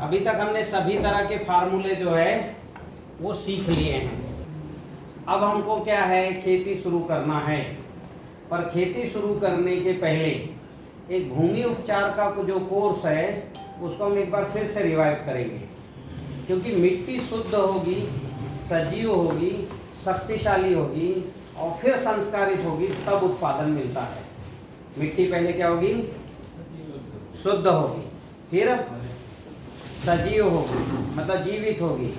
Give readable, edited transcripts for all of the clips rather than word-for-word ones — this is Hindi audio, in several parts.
अभी तक हमने सभी तरह के फार्मूले जो है वो सीख लिए हैं। अब हमको क्या है, खेती शुरू करना है। पर खेती शुरू करने के पहले एक भूमि उपचार का जो कोर्स है उसको हम एक बार फिर से रिवाइव करेंगे, क्योंकि मिट्टी शुद्ध होगी, सजीव होगी, शक्तिशाली होगी और फिर संस्कारित होगी, तब उत्पादन मिलता है। मिट्टी पहले क्या होगी? शुद्ध होगी, फिर सजीव होगी मतलब जीवित होगी,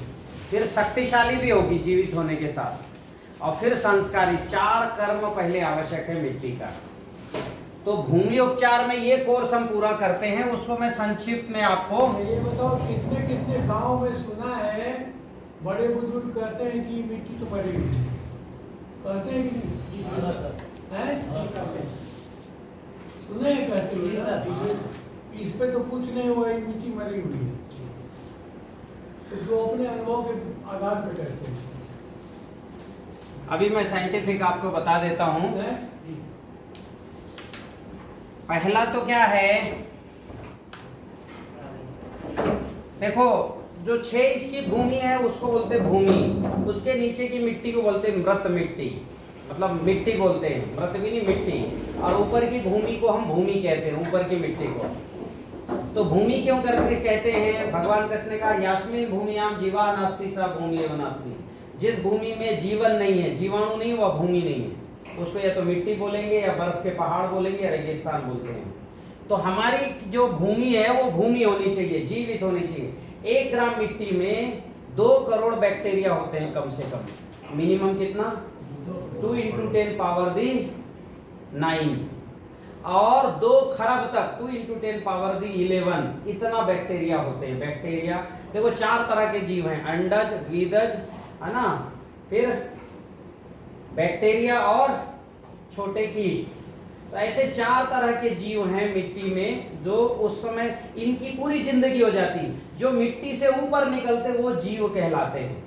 फिर शक्तिशाली भी होगी जीवित होने के साथ, और फिर संस्कारी। 4 कर्म पहले आवश्यक है मिट्टी का। तो भूमि उपचार में ये कोर्स हम पूरा करते हैं, उसको मैं संक्षिप्त में आपको ये बताओ, कितने कितने गांव में सुना है बड़े बुजुर्ग कहते हैं कि मिट्टी तो मरी हुई है, कहते हैं कि नहीं? हैं? सुने हैं कहते हुए ना? इस पे तो कुछ नहीं हुआ, मिट्टी मरी हुई है, तो जो अपने अनुभव के आधार पे कहते हैं। अभी मैं साइंटिफिक आपको बता देता हूं। पहला तो क्या है, देखो जो 6 इंच की भूमि है उसको बोलते हैं भूमि, उसके नीचे की मिट्टी को बोलते हैं मृत मिट्टी, मतलब मिट्टी बोलते हैं, मृत भी नहीं मिट्टी, और ऊपर की भूमि को हम भूमि कहते हैं, ऊपर की मिट्टी को। तो भूमि क्यों करके कहते हैं? भगवान कृष्ण ने कहा यास्मिन भूमियाम जीवा नास्ति सा भूमि नास्ति। जिस भूमि में जीवन नहीं है, जीवाणु नहीं, वह भूमि नहीं है, उसको या तो मिट्टी बोलेंगे या बर्फ के पहाड़ बोलेंगे या रेगिस्तान बोलते हैं। तो हमारी जो भूमि है वो भूमि होनी चाहिए, जीवित होनी चाहिए। 1 ग्राम मिट्टी में 2 करोड़ बैक्टीरिया होते हैं कम से कम, मिनिमम कितना? 2 × 10 पावर 9, और 2 खरब तक 2 × 10 पावर 11 इतना बैक्टीरिया होते हैं। बैक्टीरिया देखो 4 तरह के जीव हैं, अंडज, द्विदज, है ना, फिर बैक्टीरिया और छोटे कीट। तो ऐसे 4 तरह के जीव हैं मिट्टी में, जो उस समय इनकी पूरी जिंदगी हो जाती। जो मिट्टी से ऊपर निकलते वो जीव कहलाते हैं,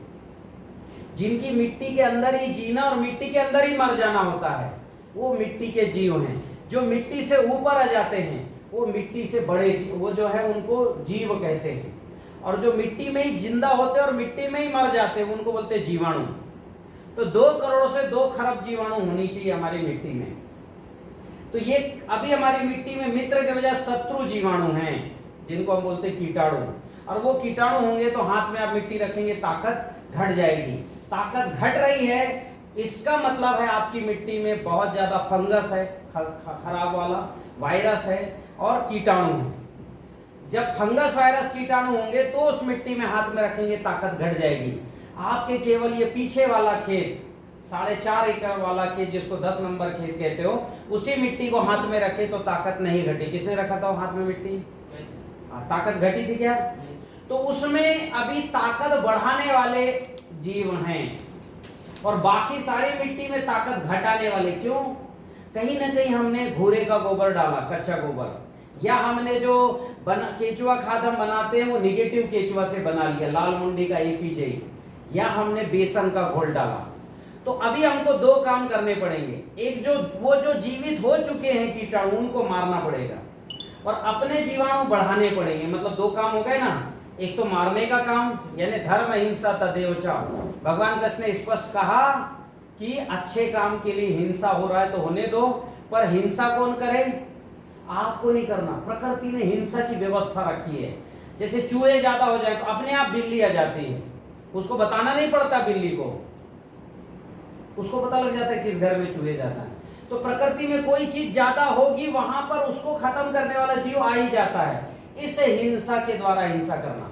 जिनकी मिट्टी के अंदर ही जीना और मिट्टी के अंदर ही मर जाना होता है, वो मिट्टी के जीव हैं। जो मिट्टी से ऊपर आ जाते हैं वो मिट्टी से बड़े जीव, वो जो है उनको जीव कहते हैं। और जो मिट्टी में ही जिंदा होते हैं और मिट्टी में ही मर जाते हैं उनको बोलते हैं जीवाणु। तो 2 करोड़ से 2 खरब जीवाणु होनी चाहिए हमारी मिट्टी में। तो ये अभी हमारी मिट्टी में मित्र के बजाय शत्रु जीवाणु हैं, जिनको हम बोलते हैं कीटाणु। और वो कीटाणु होंगे तो हाथ में आप मिट्टी रखेंगे, ताकत घट जाएगी। ताकत घट रही है, इसका मतलब है आपकी मिट्टी में बहुत ज्यादा फंगस है, खराब वाला वायरस है और कीटाणु है। जब फंगस, वायरस, कीटाणु होंगे तो उस मिट्टी में हाथ में रखेंगे, ताकत घट जाएगी। आपके केवल ये पीछे वाला खेत, 4.5 एकड़ वाला खेत, जिसको 10 नंबर खेत कहते हो, उसी मिट्टी को हाथ में रखे तो ताकत नहीं घटी। किसने रखा था हाथ में मिट्टी? ताकत घटी थी क्या? तो उसमें अभी ताकत बढ़ाने वाले जीव हैं, और बाकी सारी मिट्टी में ताकत घटाने वाले। क्यों? कहीं ना कहीं हमने घोड़े का गोबर डाला, कच्चा गोबर, या हमने जो केचुआ खाद हम बनाते हैं वो निगेटिव केचुआ से बना लिया, लाल मुंडी का APJ, या हमने बेसन का घोल डाला। तो अभी हमको 2 काम करने पड़ेंगे। एक, जो जीवित हो चुके हैं कीटाणु, उनको मारना पड़ेगा, और अपने जीवाणु बढ़ाने पड़ेंगे। मतलब 2 काम हो गए ना। एक तो मारने का काम, यानी धर्म हिंसा तदेव च। भगवान कृष्ण ने स्पष्ट कहा कि अच्छे काम के लिए हिंसा हो रहा है तो होने दो, पर हिंसा कौन करे? आपको नहीं करना। प्रकृति ने हिंसा की व्यवस्था रखी है। जैसे चूहे ज्यादा हो जाए तो अपने आप बिल्ली आ जाती है, उसको बताना नहीं पड़ता बिल्ली को, उसको पता लग जाता है किस घर में चूहे ज्यादा है। तो प्रकृति में कोई चीज ज्यादा होगी, वहां पर उसको खत्म करने वाला जीव आ ही जाता है। इस हिंसा के द्वारा हिंसा करना,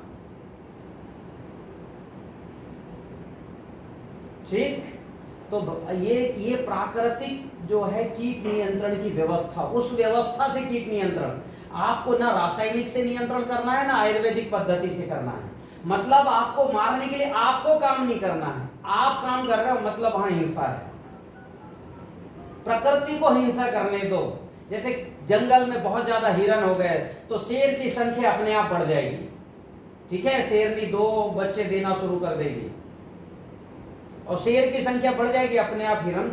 ठीक। तो ये प्राकृतिक जो है कीट नियंत्रण की व्यवस्था, उस व्यवस्था से कीट नियंत्रण। आपको ना रासायनिक से नियंत्रण करना है, ना आयुर्वेदिक पद्धति से करना है। मतलब आपको मारने के लिए आपको काम नहीं करना है, आप काम कर रहे हो, मतलब वहां हिंसा है। प्रकृति को हिंसा करने दो। जैसे जंगल में बहुत ज्यादा हिरन हो गए तो शेर की संख्या अपने आप बढ़ जाएगी, ठीक है। शेरनी 2 बच्चे देना शुरू कर देगी और शेर की संख्या बढ़ जाएगी, अपने आप हिरन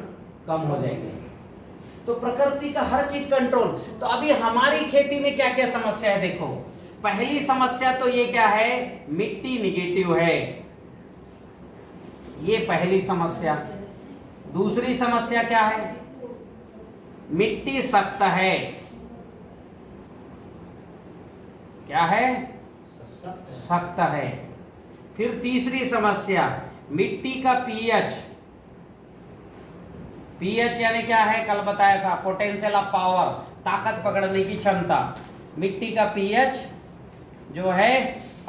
कम हो जाएंगे। तो प्रकृति का हर चीज कंट्रोल। तो अभी हमारी खेती में क्या क्या समस्या है देखो। पहली समस्या तो ये क्या है, मिट्टी निगेटिव है, ये पहली समस्या। दूसरी समस्या क्या है, मिट्टी सख्त है। क्या है, सख्त है। फिर तीसरी समस्या, मिट्टी का पीएच, पीएच यानी क्या है, कल बताया था, पोटेंशियल ऑफ पावर, ताकत पकड़ने की क्षमता। मिट्टी का पीएच जो है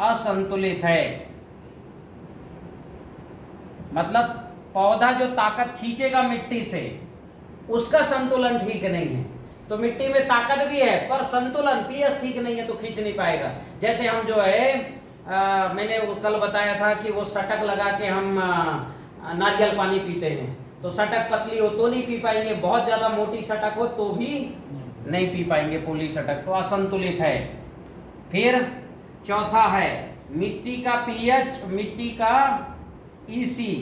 असंतुलित है, मतलब पौधा जो ताकत खींचेगा मिट्टी से उसका संतुलन ठीक नहीं है। तो मिट्टी में ताकत भी है पर संतुलन पीएच ठीक नहीं है तो खींच नहीं पाएगा। जैसे हम जो है मैंने कल बताया था कि वो सटक लगा के हम नारियल पानी पीते हैं, तो सटक पतली हो तो नहीं पी पाएंगे, बहुत ज्यादा मोटी सटक हो तो भी नहीं पी पाएंगे, पोली सटक, तो असंतुलित है। फिर चौथा है मिट्टी का पीएच, मिट्टी का ईसी,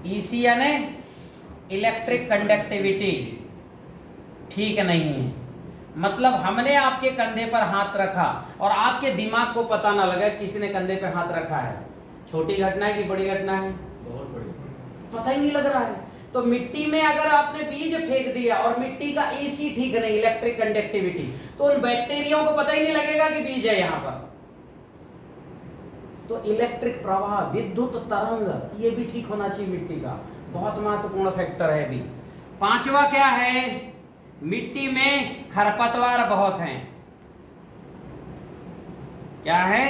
ईसी यानी इलेक्ट्रिक कंडक्टिविटी ठीक नहीं है। मतलब हमने आपके कंधे पर हाथ रखा और आपके दिमाग को पता ना लगा किसी ने कंधे पर हाथ रखा है, छोटी घटना है कि बड़ी घटना है, बहुत बड़ी, पता ही नहीं लग रहा है। तो मिट्टी में अगर आपने बीज फेंक दिया और मिट्टी का ईसी ठीक नहीं, इलेक्ट्रिक कंडक्टिविटी, तो उन बैक्टीरियाओं को पता ही नहीं लगेगा कि बीज है यहां पर। तो इलेक्ट्रिक प्रवाह, विद्युत तरंग, ये भी ठीक होना चाहिए मिट्टी का, बहुत महत्वपूर्ण फैक्टर है भी। पांचवा क्या है, मिट्टी में खरपतवार बहुत हैं। क्या है,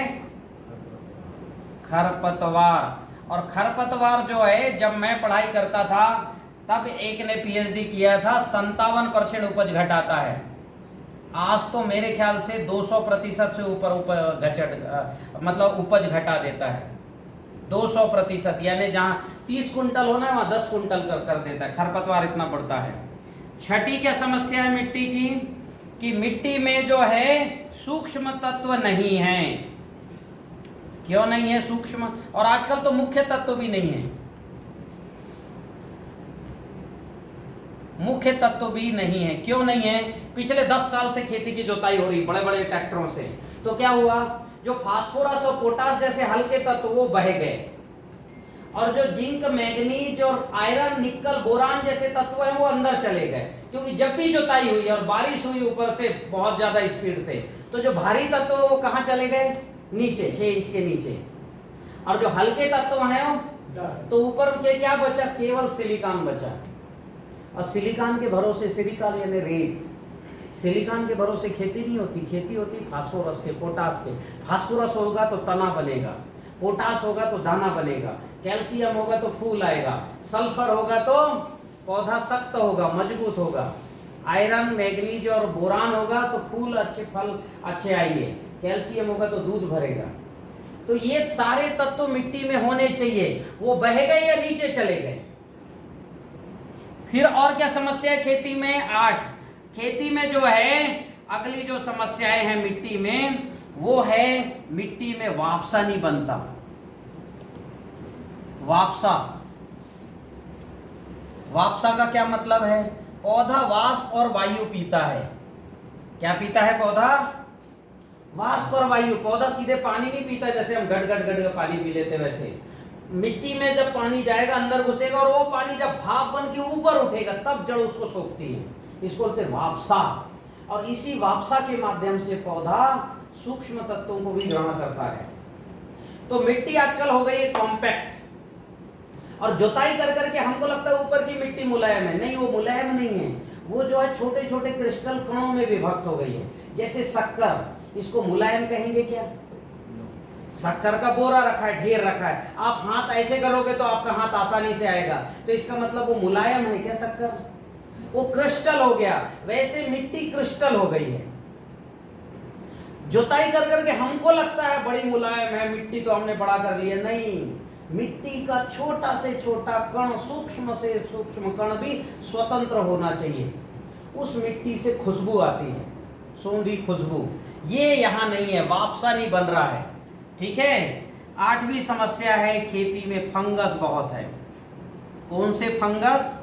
खरपतवार। और खरपतवार जो है, जब मैं पढ़ाई करता था तब एक ने पीएचडी किया था, 57% उपज घटाता है। आज तो मेरे ख्याल से 200% से ऊपर मतलब उपज घटा देता है, 200%, यानी जहां 30 कुंटल होना है वहां 10 कुंटल कर देता है, खरपतवार इतना बढ़ता है। छठी क्या समस्या है मिट्टी की, कि मिट्टी में जो है सूक्ष्म तत्व नहीं है। क्यों नहीं है सूक्ष्म, और आजकल तो मुख्य तत्व भी नहीं है, मुख्य तत्व भी नहीं है। क्यों नहीं है, पिछले 10 साल से खेती की जोताई हो रही बड़े बड़े ट्रैक्टरों से, तो क्या हुआ, जो फास्फोरस और पोटास जैसे हल्के तत्व वो बह गए, और जो जिंक, मैग्नीज और आयरन, निकल, बोरान जैसे तत्व हैं वो अंदर चले गए। क्योंकि जब भी जोताई हुई और बारिश हुई ऊपर से बहुत ज्यादा स्पीड से, तो जो भारी तत्व वो कहां चले गए, नीचे, 6 इंच के नीचे, और जो हल्के तत्व हैं वो तो ऊपर के क्या बचा, केवल सिलिकॉन बचा। और सिलिकॉन के भरोसे, सिलिकॉन यानी रेत, सिलिकॉन के भरोसे खेती नहीं होती, खेती होती फास्फोरस के, पोटास के। फास्फोरस होगा तो तना बनेगा, पोटास होगा तो दाना बनेगा, कैल्शियम होगा तो फूल आएगा, सल्फर होगा तो पौधा सख्त होगा, मजबूत होगा, आयरन, मैग्नीज और बोरान होगा तो फूल अच्छे, फल अच्छे आएंगे, कैल्शियम होगा तो दूध भरेगा। तो ये सारे तत्व मिट्टी में होने चाहिए, वो बह गए या नीचे चले गए। फिर और क्या समस्या है खेती में, 8। खेती में जो है अगली जो समस्याएं हैं मिट्टी में, वो है मिट्टी में वापसा नहीं बनता। वापसा, वापसा का क्या मतलब है, पौधा वाष्प और वायु पीता है। क्या पीता है पौधा, वाष्प और वायु। पौधा सीधे पानी नहीं पीता जैसे हम गट गट गट पानी पी लेते, वैसे मिट्टी में जब पानी जाएगा अंदर घुसेगा और वो पानी जब भाप बन के ऊपर उठेगा तब जड़ उसको सोखती है, इसको बोलते हैं वापसा। और इसी वापसा के माध्यम से पौधा सूक्ष्म तत्वों को भी ग्रहण करता है। तो मिट्टी आजकल हो गई है कॉम्पैक्ट, और जुताई कर करके हमको लगता है ऊपर की मिट्टी मुलायम है, नहीं, वो मुलायम नहीं है, वो जो है छोटे छोटे क्रिस्टल कणों में विभक्त हो गई है। जैसे शक्कर, इसको मुलायम कहेंगे क्या, शक्कर का बोरा रखा है, ढेर रखा है, आप हाथ ऐसे करोगे तो आपका हाथ आसानी से आएगा, तो इसका मतलब वो मुलायम है क्या शक्कर, वो क्रिस्टल हो गया। वैसे मिट्टी क्रिस्टल हो गई है। जुताई कर करके हमको लगता है बड़ी मुलायम है मिट्टी, तो हमने बड़ा कर लिया, नहीं, मिट्टी का छोटा से छोटा कण, सूक्ष्म से सूक्ष्म कण भी स्वतंत्र होना चाहिए। उस मिट्टी से खुशबू आती है, सौंधी खुशबू, ये यहां नहीं है, वापसा नहीं बन रहा है। ठीक है। 8वीं समस्या है खेती में फंगस बहुत है। कौन से फंगस,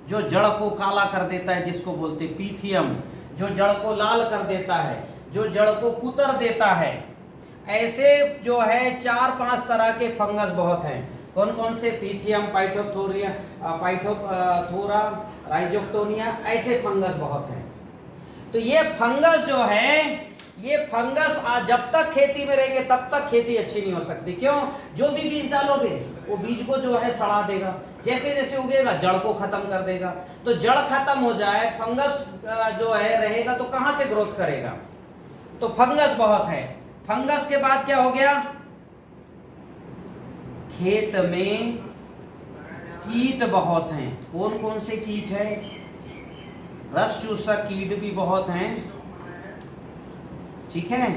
जो जड़ को काला कर देता है, जिसको बोलते पीथियम, जो जड़ को लाल कर देता है, जो जड़ को कुतर देता है। ऐसे जो है 4-5 तरह के फंगस बहुत हैं। कौन कौन से? पीथियम, पाइथोथोरा, राइजोक्टोनिया, ऐसे फंगस बहुत हैं। तो ये फंगस जो है, ये फंगस जब तक खेती में रहेंगे तब तक खेती अच्छी नहीं हो सकती। क्यों? जो भी बीज डालोगे वो बीज को जो है सड़ा देगा, जैसे जैसे उगेगा जड़ को खत्म कर देगा। तो जड़ खत्म हो जाए, फंगस जो है रहेगा तो कहां से ग्रोथ करेगा? तो फंगस बहुत है। फंगस के बाद क्या हो गया? खेत में कीट बहुत हैं। कौन कौन से कीट है? रस चूसक कीट भी बहुत हैं, ठीक है,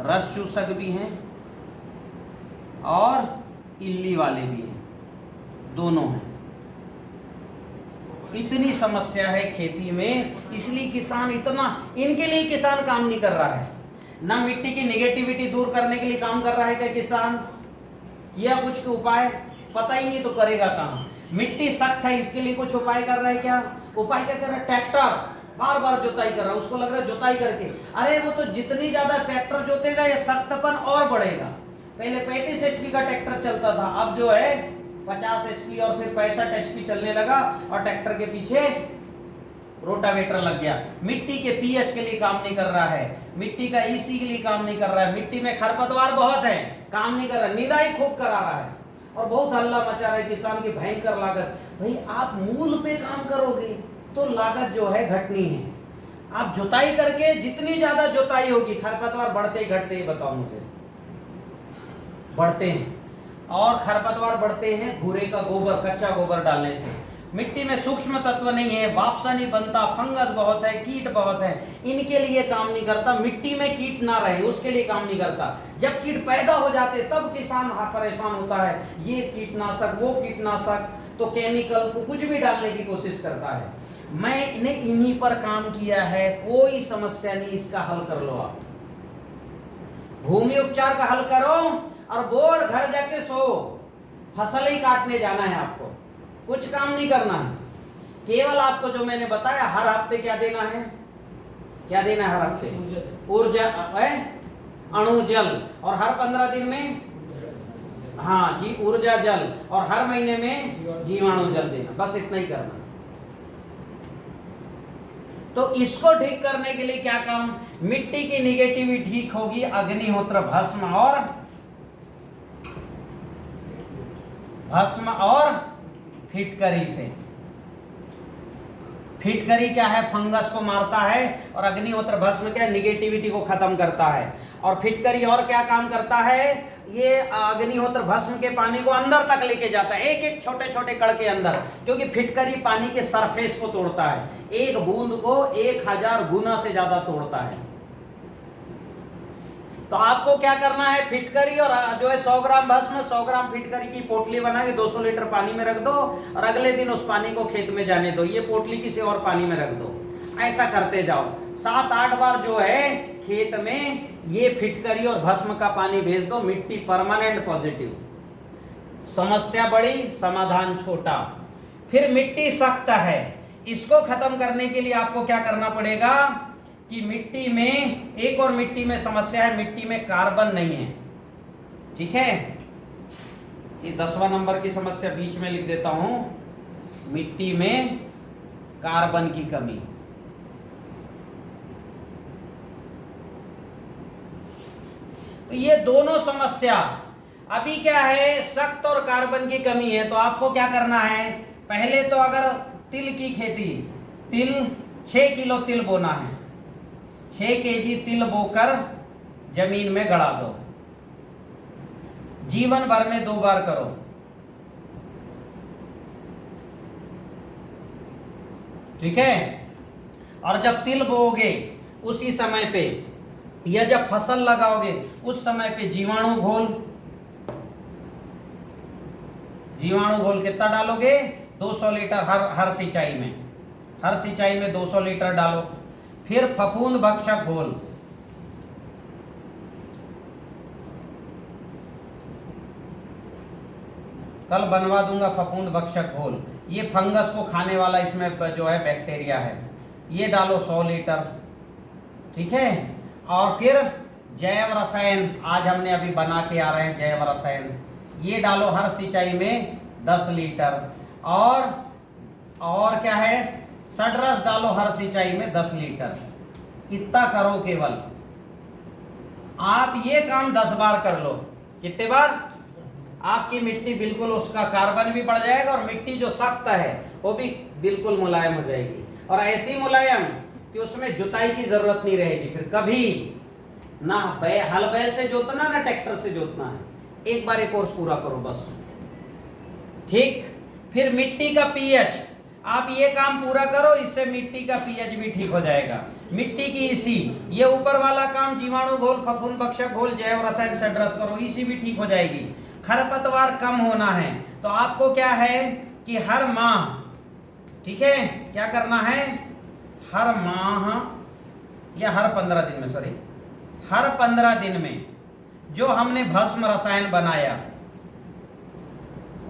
रस चूसक भी हैं और इल्ली वाले भी हैं, दोनों हैं। इतनी समस्या है खेती में, इसलिए किसान इनके लिए किसान काम नहीं कर रहा है। ना मिट्टी की नेगेटिविटी दूर करने के लिए काम कर रहा है क्या किसान? किया कुछ उपाय? पता ही नहीं तो करेगा कहां? मिट्टी सख्त है, इसके लिए कुछ उपाय कर रहा है क्या? उपाय क्या कर रहा है? ट्रैक्टर बार बार जुताई कर रहा है। उसको लग रहा है जुताई करके, अरे वो तो जितनी ज्यादा ट्रैक्टर जोतेगा ये सख्तपन और बढ़ेगा। पहले 35 HP का ट्रैक्टर चलता था, अब जो है 50 HP और फिर 65 HP चलने लगा, और ट्रैक्टर के पीछे रोटावेटर लग गया। मिट्टी के pH के लिए काम नहीं कर रहा है, मिट्टी का EC के लिए काम नहीं कर रहा है, मिट्टी में खरपतवार बहुत है, काम नहीं कर रहा है, निदाई खूब करा रहा है और बहुत हल्ला मचा रहा है किसान की भयंकर लागत। भाई आप मूल पे काम करोगे तो लागत जो है घटनी है। आप जुताई करके जितनी ज्यादा जुताई होगी, खरपतवार बढ़ते ही घटते ही? बताओ मुझे। बढ़ते हैं, और खरपतवार बढ़ते हैं घूरे का गोबर, कच्चा गोबर डालने से। मिट्टी में सूक्ष्म तत्व नहीं है, वापसा नहीं बनता, फंगस बहुत है, कीट बहुत है, इनके लिए काम नहीं करता। मिट्टी में कीट ना रहे उसके लिए काम नहीं करता। जब कीट पैदा हो जाते तब किसान परेशान होता है, ये कीटनाशक वो कीटनाशक, तो केमिकल को कुछ भी डालने की कोशिश करता है। मैंने इन्हीं पर काम किया है, कोई समस्या नहीं, इसका हल कर लो आप। भूमि उपचार का हल करो और बोर घर जाके सो, फसल ही काटने जाना है आपको, कुछ काम नहीं करना है। केवल आपको जो मैंने बताया, हर हफ्ते क्या देना है? क्या देना है हर हफ्ते? ऊर्जा, अणु जल, और हर 15 दिन में हाँ जी ऊर्जा जल, और हर महीने में जीवाणु जल देना, बस इतना ही करना। तो इसको ठीक करने के लिए क्या काम? मिट्टी की निगेटिविटी ठीक होगी अग्निहोत्र भस्म और फिटकरी से। फिटकरी क्या है? फंगस को मारता है, और अग्निहोत्र भस्म क्या है? निगेटिविटी को खत्म करता है। और फिटकरी और क्या काम करता है? ये अग्निहोत्र भस्म के पानी को अंदर तक लेके जाता है, एक एक छोटे छोटे कण के अंदर, क्योंकि फिटकरी पानी के सरफेस को तोड़ता है, एक बूंद को 1000 गुना से ज्यादा तोड़ता है। तो आपको क्या करना है? फिटकरी और जो है 100 ग्राम भस्म, 100 ग्राम फिटकरी की पोटली बना के 200 लीटर पानी में रख दो, और अगले दिन उस पानी को खेत में जाने दो। ये पोटली किसी और पानी में रख दो, ऐसा करते जाओ। 7-8 बार जो है खेत में ये फिटकरी और भस्म का पानी भेज दो, मिट्टी परमानेंट पॉजिटिव। समस्या बड़ी, समाधान छोटा। फिर मिट्टी सख्त है, इसको खत्म करने के लिए आपको क्या करना पड़ेगा कि मिट्टी में एक और मिट्टी में समस्या है, मिट्टी में कार्बन नहीं है, ठीक है। ये 10वां नंबर की समस्या बीच में लिख देता हूं, मिट्टी में कार्बन की कमी। तो ये दोनों समस्या अभी क्या है, सख्त और कार्बन की कमी है। तो आपको क्या करना है? पहले तो अगर तिल की खेती, तिल 6 किलो तिल बोना है, 6 kg तिल बोकर जमीन में गड़ा दो, जीवन भर में 2 बार करो। ठीक है। और जब तिल बोओगे उसी समय पे, या जब फसल लगाओगे उस समय पे जीवाणु घोल कितना डालोगे? 200 लीटर हर सिंचाई में, हर सिंचाई में 200 लीटर डालो। फिर फफूंद भक्षक घोल, कल बनवा दूंगा फफूंद भक्षक घोल। ये फंगस को खाने वाला इसमें जो है बैक्टीरिया है, ये डालो 100 लीटर, ठीक है। और फिर जैव रसायन आज हमने अभी बना के आ रहे हैं जैव रसायन, ये डालो हर सिंचाई में 10 लीटर। और क्या है, सडरस डालो हर सिंचाई में 10 लीटर। इतना करो केवल, आप ये काम 10 बार कर लो। कितने बार? आपकी मिट्टी बिल्कुल, उसका कार्बन भी बढ़ जाएगा और मिट्टी जो सख्त है वो भी बिल्कुल मुलायम हो जाएगी, और ऐसी मुलायम कि उसमें जुताई की जरूरत नहीं रहेगी फिर कभी ना। हल बैल से जोतना ना ट्रैक्टर से जोतना है, एक बार एक कोर्स पूरा करो बस, ठीक। फिर मिट्टी का पीएच, आप ये काम पूरा करो, इससे मिट्टी का पीएच भी ठीक हो जाएगा। मिट्टी की इसी, ये ऊपर वाला काम जीवाणु घोल, फफूंद भक्षक घोल, जैव रसायन से ड्रस करो, इसी भी ठीक हो जाएगी। खरपतवार कम होना है तो आपको क्या है कि हर माह, ठीक है, क्या करना है, हर माह या हर 15 दिन में, सॉरी हर 15 दिन में जो हमने भस्म रसायन बनाया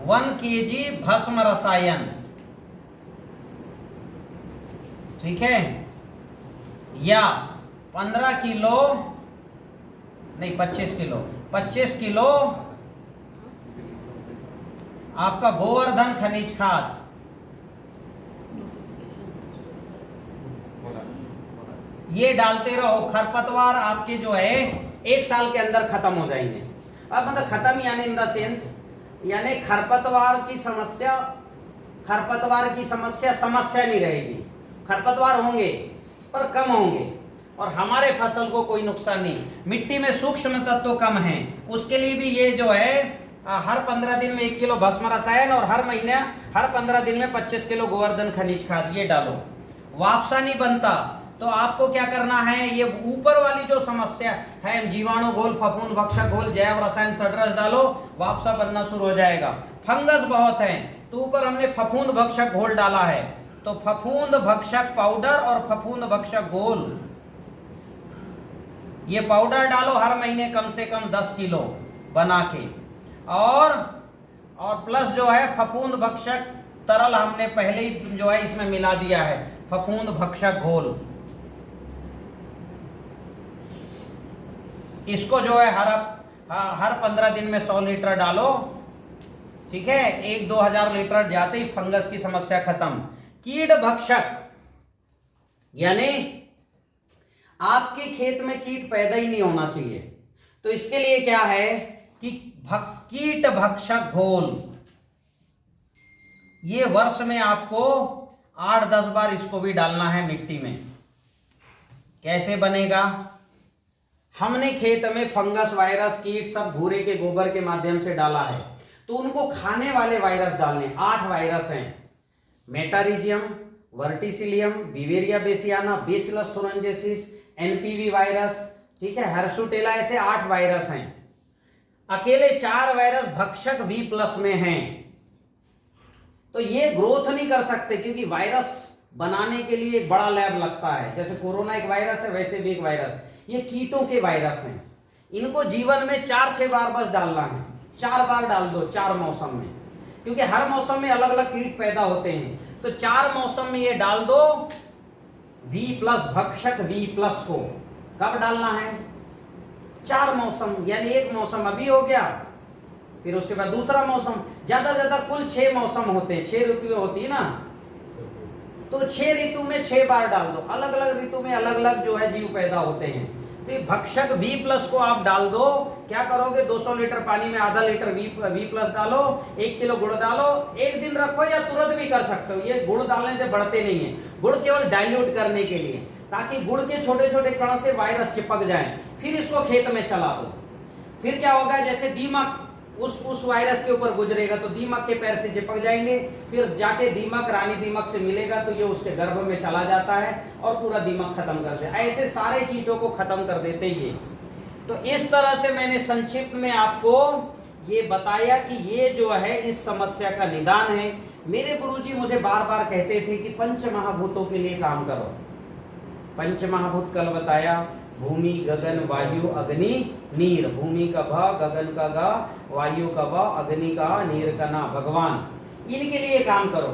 1 kg भस्म रसायन, ठीक है, या 15 किलो नहीं 25 किलो आपका गोवर्धन खनिज खाद, ये डालते रहो। खरपतवार आपके जो है 1 साल के अंदर खत्म हो जाएंगे। अब मतलब खत्म यानी इन द सेंस, यानी खरपतवार की समस्या नहीं रहेगी। खरपतवार होंगे पर कम होंगे और हमारे फसल को कोई नुकसान नहीं। मिट्टी में सूक्ष्म तत्व कम है, उसके लिए भी ये जो है हर 15 दिन में 1 किलो भस्म रसायन और हर महीने हर 15 दिन में 25 किलो गोवर्धन खनिज खाद ये डालो। वापसा नहीं बनता तो आपको क्या करना है, ये ऊपर वाली जो समस्या है जीवाणु घोल, फफूंद भक्षक घोल, जैव रसायन सडरस डालो, वापसा बनना शुरू हो जाएगा। फंगस बहुत है तो ऊपर हमने फफूंद भक्षक घोल डाला है, तो फफूंद भक्षक पाउडर और फफूंद भक्षक घोल ये पाउडर डालो हर महीने कम से कम 10 किलो बना के, और प्लस जो है फफूंद भक्षक तरल हमने पहले ही जो है इसमें मिला दिया है, फफूंद भक्षक घोल, इसको जो है हर 15 दिन में 100 लीटर डालो, ठीक है। 1-2 हजार लीटर जाते ही फंगस की समस्या खत्म। कीट भक्षक यानी आपके खेत में कीट पैदा ही नहीं होना चाहिए, तो इसके लिए क्या है कि कीट भक्षक घोल, ये वर्ष में आपको 8-10 बार इसको भी डालना है मिट्टी में। कैसे बनेगा, हमने खेत में फंगस, वायरस, कीट सब भूरे के गोबर के माध्यम से डाला है, तो उनको खाने वाले वायरस डालने। 8 वायरस हैं, metarhizium, verticillium, beauveria bassiana, bacillus thuringiensis, NPV virus, ठीक है, हर्सुटेला, ऐसे 8 वायरस हैं। अकेले 4 वायरस भक्षक V+ में हैं, तो ये ग्रोथ नहीं कर सकते क्योंकि वायरस बनाने के लिए एक बड़ा लैब लगता है। जैसे कोरोना एक वायरस है, वैसे भी एक वायरस, ये कीटों के वायरस हैं। इनको जीवन में 4-6 बार बस डालना है, 4 बार डाल दो 4 मौसम में, क्योंकि हर मौसम में अलग अलग कीट पैदा होते हैं, तो 4 मौसम में ये डाल दो V+ भक्षक V+ को। कब डालना है, 4 मौसम, यानी एक मौसम अभी हो गया, फिर उसके बाद दूसरा मौसम, ज्यादा ज्यादा कुल 6 मौसम होते हैं, 6 ऋतुएं होती है ना, तो 6 ऋतु में 6 बार डाल दो। अलग अलग ऋतु में अलग अलग जो है जीव पैदा होते हैं, तो ये भक्षक V+ को आप डाल दो। क्या करोगे, 200 लीटर पानी में आधा लीटर V+ डालो, 1 किलो गुड़ डालो, 1 दिन रखो या तुरंत भी कर सकते हो। ये गुड़ डालने से बढ़ते नहीं है, गुड़ केवल डाइल्यूट करने के लिए, ताकि गुड़ के छोटे छोटे कण से वायरस चिपक जाए। फिर इसको खेत में चला दो। फिर क्या होगा, जैसे दीमक उस वायरस के ऊपर गुजरेगा तो दीमक के पैर से चिपक जाएंगे, फिर जाके दीमक रानी दीमक से मिलेगा तो ये उसके गर्भ में चला जाता है और पूरा दीमक खत्म कर देता है। ऐसे सारे कीटों को खत्म कर देते ये। तो इस तरह से मैंने संक्षिप्त में आपको ये बताया कि ये जो है इस समस्या का निदान है। मेरे गुरुजी मुझे बार बार कहते थे कि 5 महाभूतों के लिए काम करो। 5 महाभूत कल बताया, भूमि, गगन, वायु, अग्नि, नीर। भूमि का भ, गगन का ग, वायु का व, अग्नि का, नीर का ना, भगवान। इनके लिए काम करो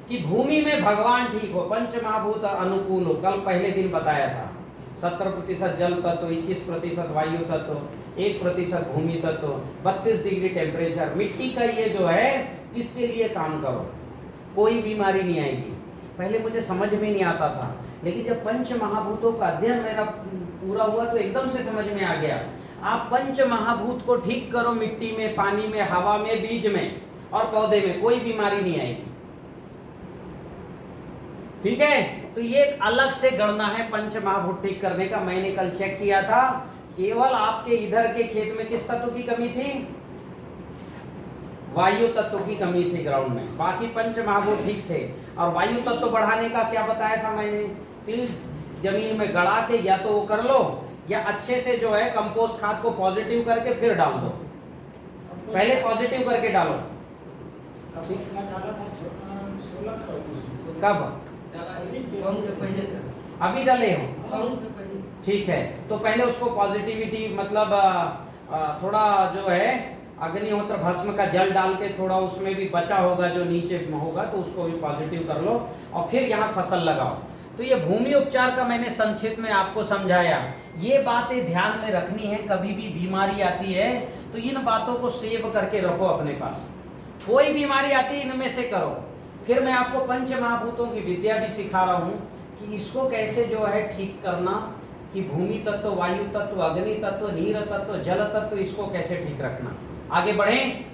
कि भूमि में भगवान ठीक हो, 5 महाभूत अनुकूल हो। कल पहले दिन बताया था 70% जल तत्व, 21% वायु तत्व, 1% भूमि तत्व, 32 डिग्री टेम्परेचर। मिट्टी का ये जो है इसके लिए काम करो, कोई बीमारी नहीं आएगी। पहले मुझे समझ में नहीं आता था, लेकिन जब पंच महाभूतों का अध्ययन मेरा पूरा हुआ तो एकदम से समझ में आ गया। आप पंच महाभूत को ठीक करो, मिट्टी में, पानी में, हवा में, बीज में और पौधे में, कोई बीमारी नहीं आएगी। ठीक है, तो ये एक अलग से गणना है पंच महाभूत ठीक करने का। मैंने कल चेक किया था, केवल आपके इधर के खेत में किस तत्व की कमी थी? वायु तत्व की कमी थी ग्राउंड में, बाकी पंच महाभूत ठीक थे। और वायु तत्व बढ़ाने का क्या बताया था मैंने? तिल जमीन में गड़ा के या तो वो कर लो, या अच्छे से जो है कंपोस्ट खाद को पॉजिटिव करके फिर डाल दो। पहले पॉजिटिव करके डालो। कब? अभी डाले हो? ठीक है, तो पहले उसको पॉजिटिविटी मतलब थोड़ा जो है अग्निहोत्र भस्म का जल डाल के थोड़ा उसमें भी बचा होगा जो नीचे होगा, तो उसको भी पॉजिटिव कर लो और फिर यहाँ फसल लगाओ। तो ये भूमि उपचार का मैंने संक्षिप्त में आपको समझाया। ये बातें ध्यान में रखनी है, कभी भी बीमारी आती है तो इन बातों को सेव करके रखो अपने पास। कोई बीमारी आती है इनमें से करो। फिर मैं आपको पंच महाभूतों की विद्या भी सिखा रहा हूँ कि इसको कैसे जो है ठीक करना, कि भूमि तत्व, वायु तत्व, अग्नि तत्व, नीर तत्व, जल तत्व, इसको कैसे ठीक रखना। आगे बढ़ें।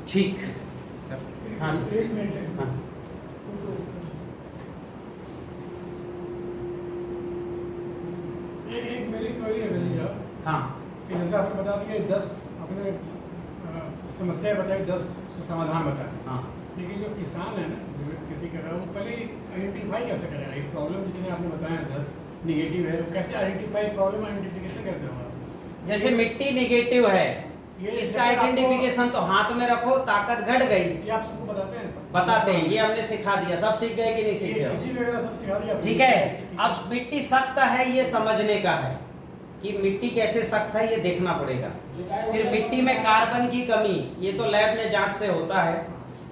ठीक, हाँ, एक मिनट। हाँ। एक मेरी क्वेरी है भैया, हाँ, कि जैसे आपने बता दिया 10 अपने समस्या बताई, 10 समाधान बताए। हाँ। लेकिन जो किसान है ना, जो खेती कर रहा है, वो पहले आइडेंटिफाई कैसे करेगा? ये प्रॉब्लम जितने आपने बताया 10 निगेटिव है, कैसे आइडेंटिफाई, प्रॉब्लम आइडेंटिफिकेशन कैसे होगा? जैसे मिट्टी निगेटिव है, इसका आइडेंटिफिकेशन तो हाथ में रखो, ताकत घट गई। ये आप सबको बताते हैं? सब बताते हैं, ये हमने सिखा दिया। सब सीख गए कि नहीं सीख गए? इसी वगैरह सब सिखा दिया। ठीक है, अब मिट्टी सख्त है ये समझने का है कि मिट्टी कैसे सख्त है, ये देखना पड़ेगा। फिर मिट्टी में कार्बन की कमी, ये तो लैब में जांच से होता है।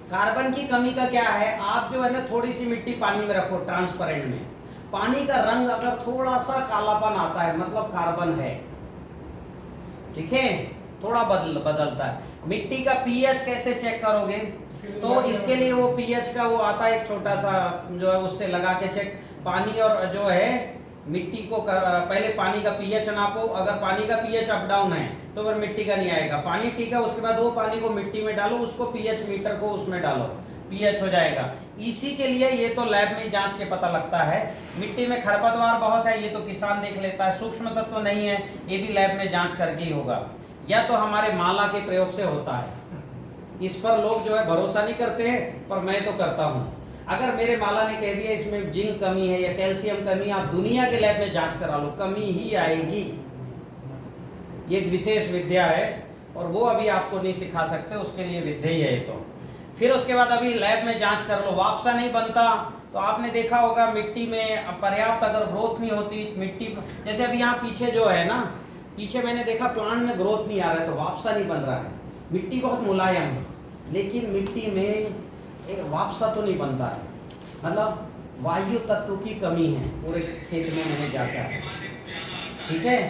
कार्बन की कमी का क्या है? आप जो है ना थोड़ी सी मिट्टी पानी में रखो, ट्रांसपेरेंट में, पानी का रंग अगर थोड़ा सा कालापन आता है मतलब कार्बन है। ठीक है, थोड़ा बदलता है। मिट्टी का पीएच कैसे चेक करोगे? तो इसके लिए वो पीएच का वो आता है एक छोटा सा जो है, उससे लगा के चेक। पानी और जो है मिट्टी को पहले पानी का पीएच नापो। अगर पानी का पीएच अप डाउन है तो फिर मिट्टी का नहीं आएगा। पानी ठीक है, उसके बाद वो पानी को मिट्टी में डालो, उसको पीएच मीटर को उसमें डालो, पीएच हो जाएगा। इसी के लिए ये तो लैब में जांच के पता लगता है। मिट्टी में खरपतवार बहुत है, ये तो किसान देख लेता है। सूक्ष्म तत्व तो नहीं है, ये भी लैब में जांच करके ही होगा, या तो हमारे माला के प्रयोग से होता है। इस पर लोग जो है भरोसा नहीं करते हैं, पर मैं तो करता हूँ। अगर मेरे माला ने कह दिया इसमें जिंक कमी है या कैल्शियम कमी, आप दुनिया के लैब में जांच करा लो, कमी ही आएगी। ये एक विशेष विद्या है और वो अभी आपको नहीं सिखा सकते, उसके लिए विद्या ही है। तो फिर उसके बाद अभी लैब में जांच कर लो, वापसा नहीं बनता तो आपने देखा होगा मिट्टी में पर्याप्त अगर ग्रोथ नहीं होती, मिट्टी जैसे अभी यहाँ पीछे जो है ना, पीछे मैंने देखा प्लांट में ग्रोथ नहीं आ रहा है तो वापसा नहीं बन रहा है। मिट्टी बहुत मुलायम है, लेकिन मिट्टी में एक वापसा तो नहीं बनता है, मतलब वायु तत्व की कमी है पूरे खेत में, मैंने जांचा है। ठीक है,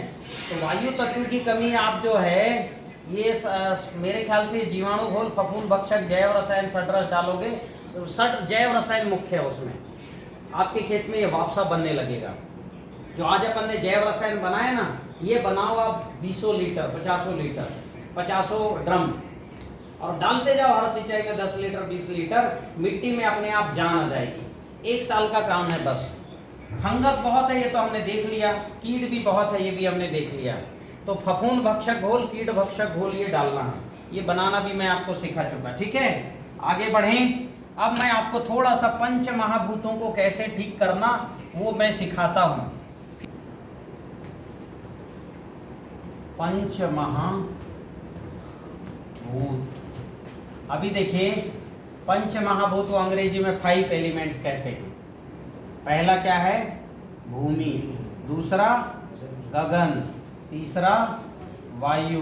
तो वायु तत्व की कमी आप जो है ये मेरे ख्याल से जीवाणु घोल, फफूंद भक्षक, जैव रसायन, सटरस डालोगे, जैव रसायन मुख्य है उसमें, आपके खेत में ये वापसा बनने लगेगा। जो आज अपन ने जैव रसायन बनाया ना, ये बनाओ आप 20 लीटर, 50 लीटर, 50 ड्रम और डालते जाओ हर सिंचाई में 10 लीटर, 20 लीटर, मिट्टी में अपने आप जान आ जाएगी। 1 साल का काम है बस। फंगस बहुत है ये तो हमने देख लिया, कीट भी बहुत है ये भी हमने देख लिया। तो फफूंद भक्षक घोल, कीट भक्षक घोल ये डालना है, ये बनाना भी मैं आपको सिखा चुका। ठीक है, आगे बढ़ें। अब मैं आपको थोड़ा सा पंच महाभूतों को कैसे ठीक करना वो मैं सिखाता हूं। पंच महाभूत, अभी देखिए पंच महाभूत अंग्रेजी में 5 एलिमेंट्स कहते हैं। पहला क्या है? भूमि, दूसरा गगन, तीसरा वायु,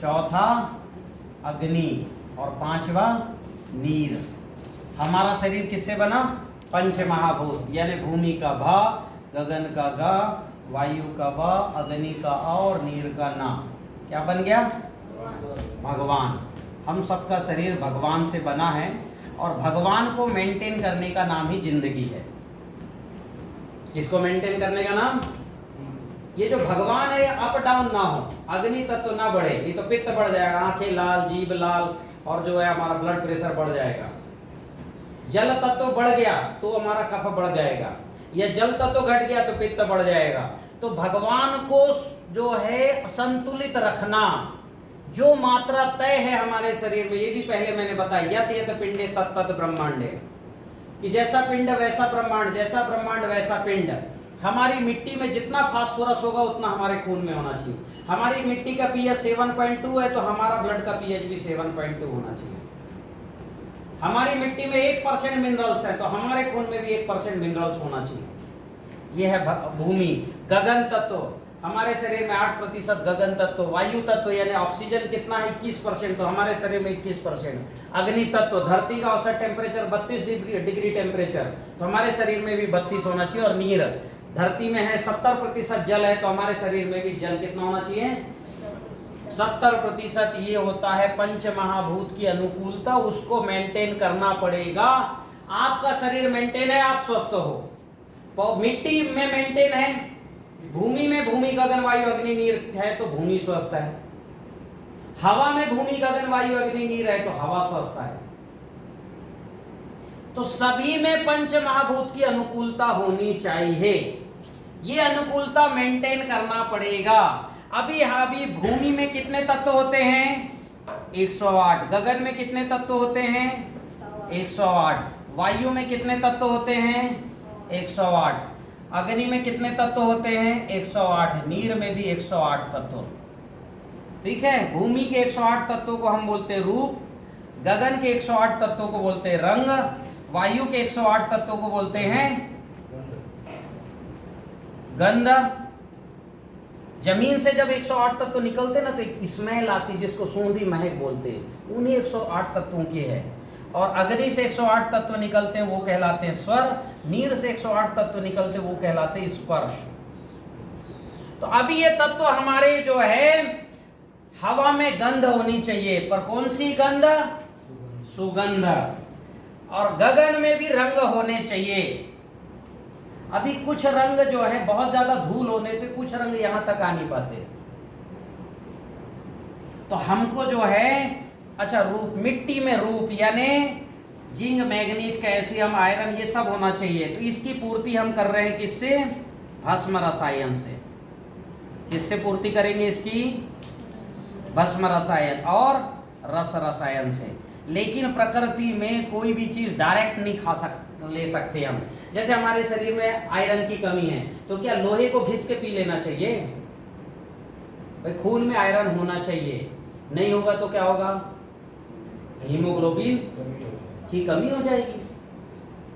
चौथा अग्नि और पांचवा नीर। हमारा शरीर किससे बना? पंच महाभूत, यानी भूमि का भा, गगन का गा, वायु का वा, अग्नि का आ और नीर का ना। क्या बन गया? भगवान। हम सबका शरीर भगवान से बना है और भगवान को मेंटेन करने का नाम ही जिंदगी है। किसको मेंटेन करने का नाम? ये जो भगवान है अप डाउन ना हो, अग्नि तत्व ना बढ़े, नहीं तो पित्त बढ़ जाएगा, आंखें लाल, जीभ लाल और जो है हमारा ब्लड प्रेशर बढ़ जाएगा। जल तत्व बढ़ गया तो हमारा कफ बढ़ जाएगा, या जल तत्व घट गया तो पित्त बढ़ जाएगा। तो भगवान को जो है संतुलित रखना, जो मात्रा तय है हमारे शरीर में, ये भी पहले मैंने बताया, यत यत पिंडे तत् तत् ब्रह्मांडे, कि जैसा पिंड वैसा ब्रह्मांड, जैसा ब्रह्मांड वैसा पिंड। हमारी मिट्टी में जितना फास्फोरस होगा उतना हमारे खून में होना चाहिए। हमारी मिट्टी का पीएच 7.2 है तो हमारा ब्लड का पीएच भी 7.2 होना चाहिए। हमारी मिट्टी में 1% मिनरल्स है तो हमारे खून में भी 1% मिनरल्स होना चाहिए। यह है भूमि। गगन तत्व, हमारे शरीर में 8% गगन तत्व। वायु तत्व यानी ऑक्सीजन कितना है? 21%, तो हमारे शरीर में 21%। अग्नि तत्व, धरती का औसत टेम्परेचर 32 डिग्री टेम्परेचर, तो हमारे शरीर में भी 32 होना चाहिए। और नीर, धरती में है 70% जल है तो हमारे शरीर में भी जल कितना होना चाहिए? 70%। ये होता है पंच महाभूत की अनुकूलता, उसको मेंटेन करना पड़ेगा। आपका शरीर मेंटेन है, आप स्वस्थ हो। मिट्टी में मेंटेन है, भूमि में भूमि गगन वायु अग्नि नीर है तो भूमि स्वस्थ है। हवा में भूमि गगन वायु अग्नि नीर है तो हवा स्वस्थ है। तो सभी में पंच महाभूत की अनुकूलता होनी चाहिए। ये अनुकूलता मेंटेन करना पड़ेगा। अभी भूमि में कितने तत्व होते हैं? 108। गगन में कितने तत्व होते हैं? 108। वायु में कितने तत्व होते हैं? 108। अग्नि में कितने तत्व होते हैं? 108। नीर में भी 108 तत्व। ठीक है। भूमि के 108 तत्वों को हम बोलते हैं रूप, गगन के 108 तत्वों को बोलते हैं रंग, वायु के 108 तत्वों को बोलते हैं गंध। जमीन से जब 108 तत्व निकलते ना तो एक स्मेल आती जिसको सूंधी महक बोलते हैं, उन्हीं 108 तत्वों की है। और अग्नि से 108 तत्व निकलते हैं वो कहलाते हैं स्वर, नीर से 108 तत्व निकलते हैं वो कहलाते हैं स्पर्श। तो अभी ये तत्व हमारे जो है हवा में गंध होनी चाहिए, पर कौन सी गंध? सुगंध। और गगन में भी रंग होने चाहिए। अभी कुछ रंग जो है बहुत ज्यादा धूल होने से कुछ रंग यहां तक आ नहीं पाते। तो हमको जो है अच्छा रूप, मिट्टी में रूप यानी जिंक, मैग्नीज, कैल्शियम, आयरन ये सब होना चाहिए। तो इसकी पूर्ति हम कर रहे हैं किससे? भस्म रसायन से। किससे पूर्ति करेंगे इसकी? भस्म रसायन और रस रसायन से। लेकिन प्रकृति में कोई भी चीज डायरेक्ट नहीं ले सकते हम। जैसे हमारे शरीर में आयरन की कमी है तो क्या लोहे को घिस के पी लेना चाहिए? भाई खून में आयरन होना चाहिए, नहीं होगा तो क्या होगा? हीमोग्लोबिन की कमी हो जाएगी,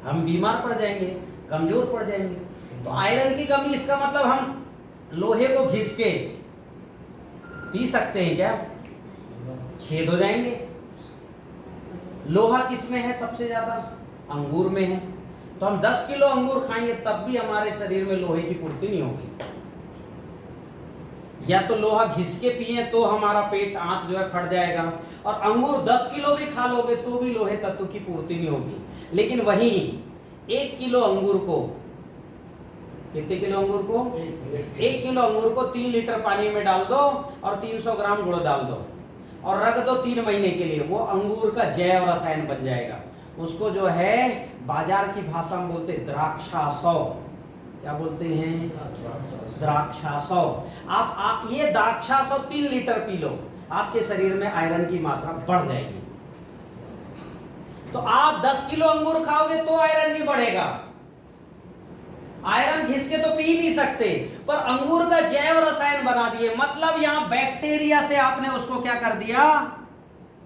हम बीमार पड़ जाएंगे, कमजोर पड़ जाएंगे। तो आयरन की कमी, इसका मतलब हम लोहे को घिस के पी सकते हैं क्या? छेद हो जाएंगे। लोहा किस में है सबसे ज्यादा? अंगूर में है। तो हम 10 किलो अंगूर खाएंगे तब भी हमारे शरीर में लोहे की पूर्ति नहीं होगी। या तो लोहा घिस के पिए तो हमारा पेट आंत जो है फट जाएगा, और अंगूर 10 किलो भी खा लोगे तो भी लोहे तत्व की पूर्ति नहीं होगी। लेकिन वहीं 1 किलो अंगूर को, कितने किलो अंगूर को? 1 किलो अंगूर को 3 लीटर पानी में डाल दो और 300 ग्राम गुड़ डाल दो और रख दो 3 महीने के लिए, वो अंगूर का जैव रसायन बन जाएगा। उसको जो है बाजार की भाषा में बोलते हैं द्राक्षासव। क्या बोलते हैं? द्राक्षासव। आप ये द्राक्षासव 3 लीटर पी लो, आपके शरीर में आयरन की मात्रा बढ़ जाएगी। तो आप 10 किलो अंगूर खाओगे तो आयरन नहीं बढ़ेगा। आयरन घिस के तो पी नहीं सकते, पर अंगूर का जैव रसायन बना दिए। मतलब यहां बैक्टीरिया से आपने उसको क्या कर दिया?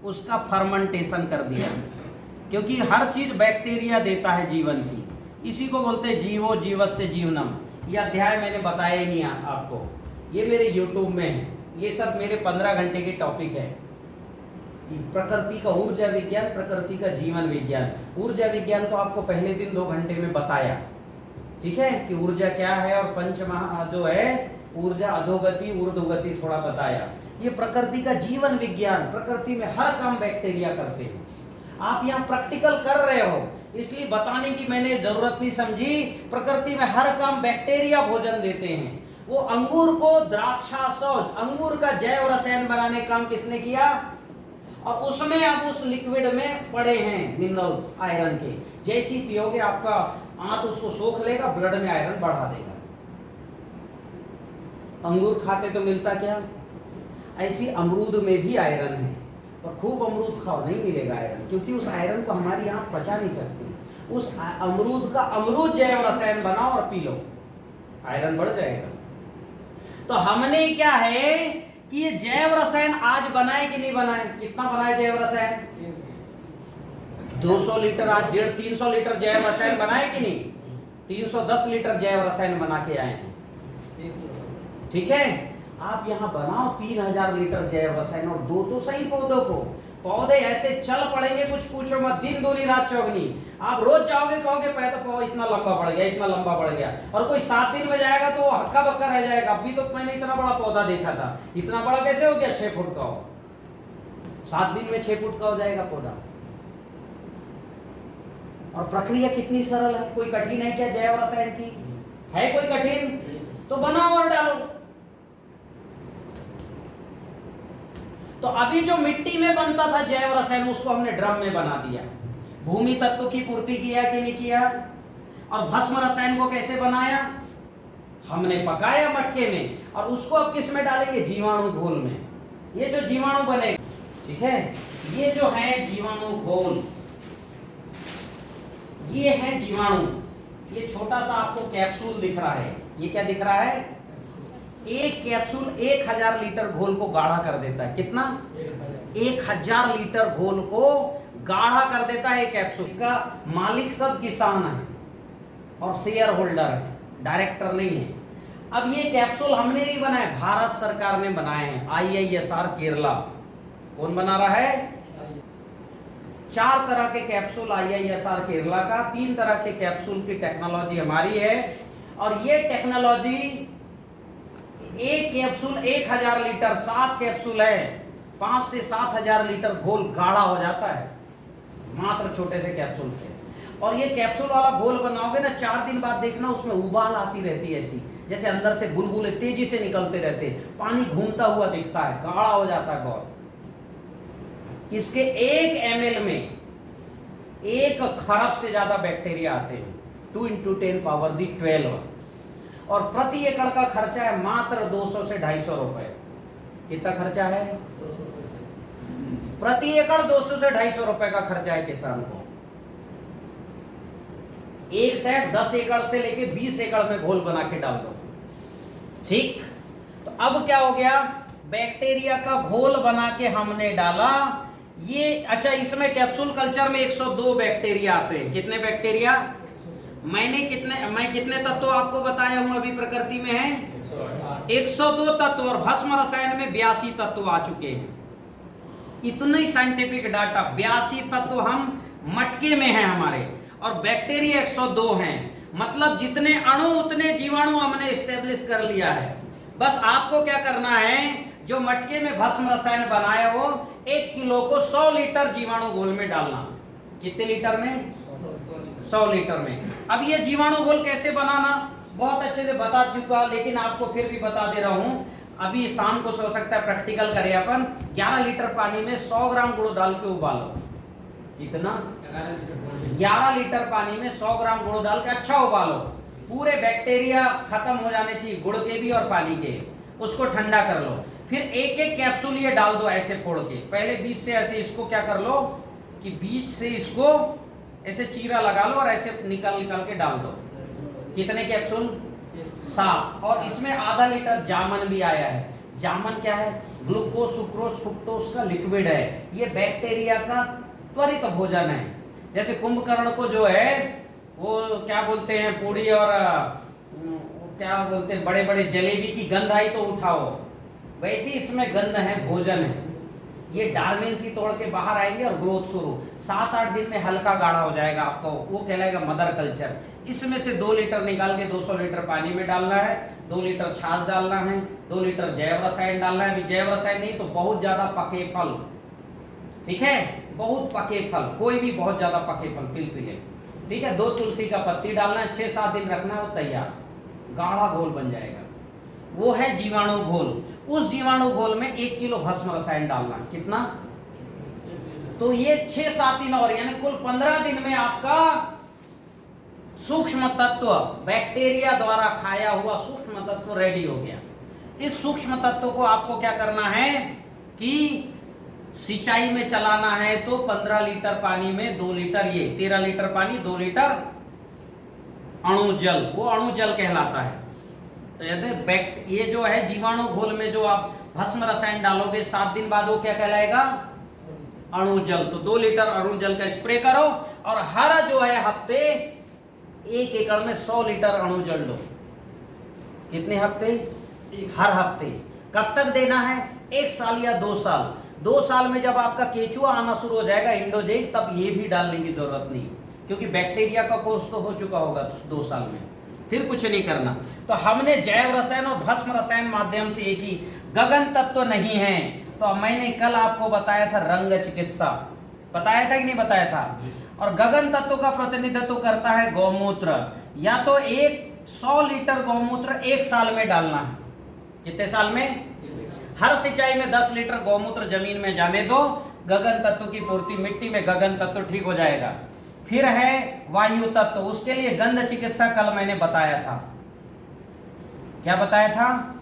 उसका फर्मेंटेशन कर दिया। क्योंकि हर चीज बैक्टीरिया देता है जीवन की। इसी को बोलते हैं जीवो जीवस्य जीवनम। ये अध्याय मैंने बताया ही नहीं आपको, ये मेरे YouTube में है, ये सब मेरे 15 घंटे के टॉपिक है। प्रकृति का ऊर्जा विज्ञान, प्रकृति का जीवन विज्ञान। ऊर्जा विज्ञान तो आपको पहले दिन 2 घंटे में बताया, ठीक है, कि ऊर्जा क्या है, और पंचमहा जो है ऊर्जा, अधोगति, ऊर्ध्वगति थोड़ा बताया। ये प्रकृति का जीवन विज्ञान, प्रकृति में हर काम बैक्टीरिया करते हैं। आप यहाँ प्रैक्टिकल कर रहे हो, इसलिए बताने की मैंने जरूरत नहीं समझी। प्रकृति में हर काम बैक्टीरिया भोजन देते हैं। वो अंगूर को द्राक्षाशौच, अंगूर का जैव रसायन बनाने का काम किसने किया, और उसमें अब उस लिक्विड में पड़े हैं मिनरल्स आयरन के। जैसी पियोगे आपका आंत उसको सोख लेगा, ब्लड में आयरन बढ़ा देगा। अंगूर खाते तो मिलता क्या, ऐसी अमरूद में भी आयरन है, और खूब अमरूद खाओ नहीं मिलेगा आयरन, क्योंकि उस आयरन को हमारी आंत पचा नहीं सकती। उस अमरूद का अमरूद जैव रसायन बनाओ और पी लो, आयरन बढ़ जाएगा। तो हमने क्या है कि ये जैव रसायन आज बनाए कि नहीं बनाए, कितना बनाए जैव रसायन, 200 लीटर, आज 150-300 लीटर जैव रसायन बनाए कि नहीं, 310 लीटर जैव रसायन बना के आए हैं, ठीक है। आप यहाँ बनाओ 3000 लीटर जैव रसायन, और दो तो सही पौधों को, पौधे ऐसे चल पड़ेंगे कुछ पूछो मत, दिन दूनी रात चौगनी। आप रोज जाओगे कहोगे पौधा इतना लंबा बढ़ गया, इतना लंबा बढ़ गया, और कोई 7 दिन में जाएगा तो हक्का बक्का रह जाएगा। अभी तो मैंने इतना बड़ा पौधा देखा था, इतना बड़ा कैसे हो गया, 6 फुट का हो, 7 दिन में 6 फुट का हो जाएगा पौधा। और प्रक्रिया कितनी सरल है, कोई कठिन है क्या जैव रसायन की, है कोई कठिन, तो बनाओ और डालो। तो अभी जो मिट्टी में बनता था जैव रसायन, उसको हमने ड्रम में बना दिया। भूमि तत्व की पूर्ति किया कि नहीं किया, और भस्म रसायन को कैसे बनाया, हमने पकाया मटके में, और उसको अब किस में डालेंगे, जीवाणु घोल में। ये जो जीवाणु बनेगा, ठीक है, ये जो है जीवाणु घोल, ये है जीवाणु। ये छोटा सा आपको कैप्सूल दिख रहा है, ये क्या दिख रहा है, एक कैप्सूल 1000 लीटर घोल को गाढ़ा कर देता है। कितना, 1000 लीटर घोल को गाढ़ा कर देता है कैप्सूल। इसका मालिक सब किसान है और शेयर होल्डर है, डायरेक्टर नहीं है। अब ये कैप्सूल हमने नहीं बनाए, भारत सरकार ने बनाए हैं, IISR केरला। कौन बना रहा है, 4 तरह के कैप्सूल IISR केरला का, 3 तरह के कैप्सूल की टेक्नोलॉजी हमारी है। और ये टेक्नोलॉजी, एक कैप्सूल 1000 लीटर, 7 कैप्सूल है, 5 से 7000 लीटर घोल गाढ़ा हो जाता है मात्र छोटे से कैप्सूल से। और ये कैप्सूल वाला घोल बनाओगे ना, 4 दिन बाद देखना उसमें उबाल आती रहती है, ऐसी जैसे अंदर से बुलबुले तेजी से निकलते रहते, पानी घूमता हुआ दिखता है, गाढ़ा हो जाता है घोल। इसके 1 ml में 1 खरब से ज्यादा बैक्टीरिया आते हैं, 2 × 10⁻12, और प्रति एकड़ का खर्चा है मात्र 200 से 250 रुपए। कितना खर्चा है, प्रति एकड़ 200 से 250 रुपए का खर्चा है किसान को। एक सेट 10 एकड़ से लेके 20 एकड़ में घोल बना के डाल दो, ठीक। तो अब क्या हो गया, बैक्टीरिया का घोल बना के हमने डाला ये। अच्छा, इसमें कैप्सूल कल्चर में 102 बैक्टीरिया आते हैं। कितने बैक्टीरिया, मैं कितने तत्व आपको बताया हूं, अभी प्रकृति में है 102 तत्व, और भस्म रसायन में 82 तत्व आ चुके हैं। इतना ही साइंटिफिक डाटा, 82 तत्व हम मटके में हैं हमारे, और बैक्टीरिया 102 हैं। मतलब जितने अणु उतने जीवाणु हमने एस्टेब्लिश कर लिया है। बस आपको क्या करना है, जो मटके में भस्म रसायन बनाया हो, 1 किलो को 100 लीटर जीवाणु घोल में डालना। कितने लीटर में, 100 लीटर में। अब ये जीवाणु घोल कैसे बनाना बहुत अच्छे से बता चुका, लेकिन आपको फिर भी बता दे रहा हूं। अभी शाम को हो सकता है प्रैक्टिकल करें अपन। 11 लीटर पानी में 100 ग्राम गुड़ डाल के उबालो। कितना, 11 लीटर पानी में 100 ग्राम गुड़ डाल के अच्छा उबालो। पूरे बैक्टीरिया खत्म हो जाने चाहिए, गुड़ के भी और पानी के। उसको ठंडा कर लो, फिर एक एक कैप्सूल ये डाल दो ऐसे फोड़ के। पहले बीच से ऐसे इसको क्या कर लो कि बीच से इसको ऐसे चीरा लगा लो और ऐसे निकाल के डाल दो। कितने कैप्सूल, 7। और इसमें आधा लीटर जामन भी आया है। जामन क्या है, ग्लूकोज सुक्रोज फ्रुक्टोज का लिक्विड है। ये बैक्टीरिया का त्वरित भोजन है। जैसे कुंभकर्ण को जो है वो क्या बोलते हैं, पूड़ी और क्या बोलते हैं, बड़े बड़े जलेबी की गंध आई तो उठाओ, वैसे इसमें गंध है, भोजन है। ये डार्विन सी तोड़ के बाहर आएंगे और ग्रोथ शुरू, 7-8 दिन में हल्का गाढ़ा हो जाएगा आपको, वो कहलाएगा मदर कल्चर। इसमें से 2 लीटर निकाल के 200 लीटर पानी में डालना है, 2 लीटर छाछ डालना है, 2 लीटर जैव रसायन डालना है। अभी जैव रसायन नहीं तो बहुत ज्यादा पके फल, ठीक है, बहुत पके फल, कोई भी बहुत ज्यादा पके फल पिलपिले, ठीक है। 2 तुलसी का पत्ती डालना है, 6-7 दिन रखना है, वो तैयार गाढ़ा घोल बन जाएगा। वो है जीवाणु घोल। उस जीवाणु घोल में 1 किलो भस्म रसायन डालना, कितना, तो ये 6-7 दिन और, यानी कुल 15 दिन में आपका सूक्ष्म तत्व, बैक्टीरिया द्वारा खाया हुआ सूक्ष्म तत्व रेडी हो गया। इस सूक्ष्म तत्व को आपको क्या करना है कि सिंचाई में चलाना है, तो 15 लीटर पानी में 2 लीटर, ये 13 लीटर पानी 2 लीटर अणु जल, वो अणु जल कहलाता है। तो ये जो है जीवाणु घोल में जो आप भस्म रसायन डालोगे 7 दिन बाद, वो क्या कहलाएगा, अणु जल। तो 2 लीटर अणु जल का स्प्रे करो और हर जो है हफ्ते 1 एकड़ में 100 लीटर अणु जल दो। कितने हफ्ते, हर हफ्ते। कब तक देना है, 1 साल या 2 साल। 2 साल में जब आपका केचुआ आना शुरू हो जाएगा, इंडोजेक, तब ये भी डालने की जरूरत नहीं, क्योंकि बैक्टीरिया का कोर्स तो हो चुका होगा 2 साल में, फिर कुछ नहीं करना। तो हमने जैव रसायन और भस्म रसायन माध्यम से एक ही, गगन तत्व नहीं है। तो मैंने कल आपको बताया था रंग चिकित्सा, बताया था कि नहीं बताया था। और गगन तत्व का प्रतिनिधित्व करता है गौमूत्र, या तो 100 लीटर गौमूत्र 1 साल में डालना है। कितने साल में, हर सिंचाई में 10 लीटर गौमूत्र जमीन में जाने दो, गगन तत्व की पूर्ति, मिट्टी में गगन तत्व ठीक हो जाएगा। फिर है वायु तत्व, उसके लिए गंध चिकित्सा कल मैंने बताया था, क्या बताया था।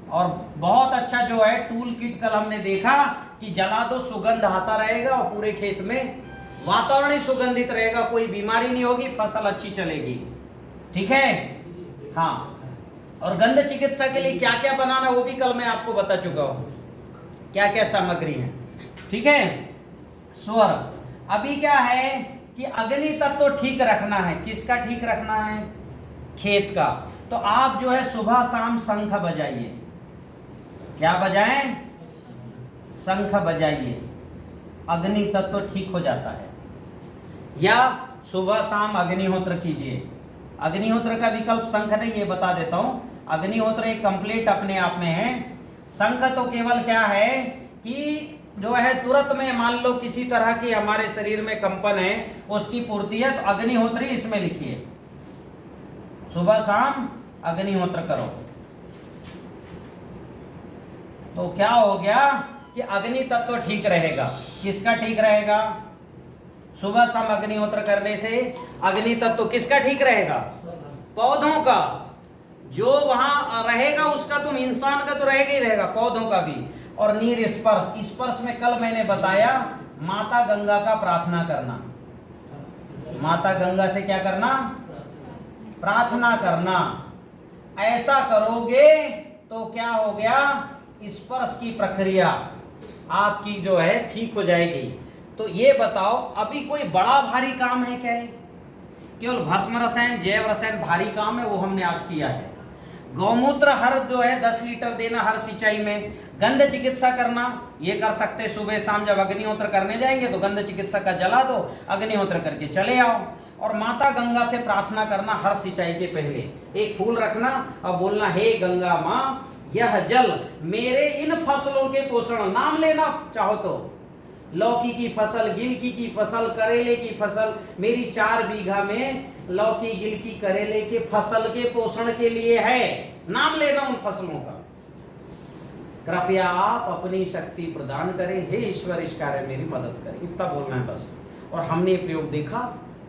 और बहुत अच्छा जो है टूल किट कल हमने देखा कि जला दो, सुगंध आता रहेगा और पूरे खेत में वातावरण ही सुगंधित रहेगा, कोई बीमारी नहीं होगी, फसल अच्छी चलेगी, ठीक है। हाँ, और गंध चिकित्सा के लिए क्या क्या बनाना वो भी कल मैं आपको बता चुका हूं, क्या क्या सामग्री है, ठीक है। स्वर, अभी क्या है कि अग्नि तत्व तो ठीक रखना है, किसका ठीक रखना है, खेत का। तो आप जो है सुबह शाम शंख बजाइए, क्या बजाएं, शंख बजाइए, अग्नि तत्व तो ठीक हो जाता है। या सुबह शाम अग्निहोत्र कीजिए। अग्निहोत्र का विकल्प शंख नहीं, ये बता देता हूं। अग्निहोत्र एक कंप्लीट अपने आप में है। शंख तो केवल क्या है कि जो है तुरंत में मान लो किसी तरह की हमारे शरीर में कंपन है, उसकी पूर्ति है, तो अग्निहोत्री इसमें लिखिए, सुबह शाम अग्निहोत्र करो। तो क्या हो गया कि अग्नि तत्व ठीक रहेगा। किसका ठीक रहेगा, सुबह शाम अग्निहोत्र करने से अग्नि तत्व किसका ठीक रहेगा, पौधों का। जो वहां रहेगा उसका, तुम इंसान का तो रहेगा ही रहेगा, पौधों का भी। और नीर स्पर्श, स्पर्श में कल मैंने बताया माता गंगा का प्रार्थना करना, माता गंगा से क्या करना, प्रार्थना करना। ऐसा करोगे तो क्या हो गया, स्पर्श की प्रक्रिया आपकी जो है ठीक हो जाएगी। तो ये बताओ अभी कोई बड़ा भारी काम है क्या है, केवल भस्म रसायन जैव रसायन भारी काम है, वो हमने आज किया है। गौमूत्र हर जो है 10 लीटर देना हर सिंचाई में। गंध चिकित्सा करना, ये कर सकते सुबह शाम, जब अग्निहोत्र करने जाएंगे तो गंध चिकित्सा का जला दो, अग्निहोत्र करके चले आओ। और माता गंगा से प्रार्थना करना हर सिंचाई के पहले, एक फूल रखना और बोलना, हे गंगा माँ, यह जल मेरे इन फसलों के पोषण, नाम लेना चाहो तो, लौकी की फसल, गिलकी की फसल, करेले की फसल, मेरी 4 बीघा में लौकी गिलकी करेले के फसल के पोषण के लिए है, नाम लेना उन फसलों का। कृपया आप अपनी शक्ति प्रदान करें, हे ईश्वर इस कार्य मेरी मदद करें, इतना बोलना है बस। और हमने ये प्रयोग देखा,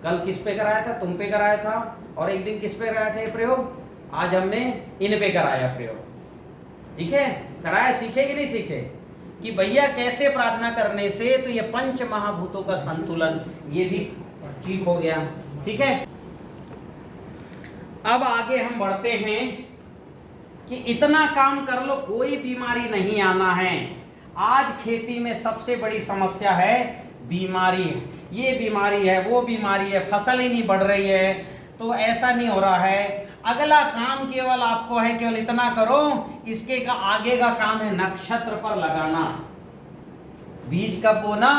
कल किस पे कराया था, तुम पे कराया था, और एक दिन किस पे कराया था ये प्रयोग, आज हमने इन पे कराया प्रयोग, ठीक है। कराया, सीखे कि नहीं सीखे कि भैया कैसे प्रार्थना करने से तो ये 5 महाभूतों का संतुलन ये भी ठीक हो गया, ठीक है। अब आगे हम बढ़ते हैं कि इतना काम कर लो कोई बीमारी नहीं आना है। आज खेती में सबसे बड़ी समस्या है बीमारी, ये बीमारी है वो बीमारी है, फसल ही नहीं बढ़ रही है। तो ऐसा नहीं हो रहा है, अगला काम केवल आपको है, केवल इतना करो, इसके का आगे का काम है नक्षत्र पर लगाना। बीज कब बोना?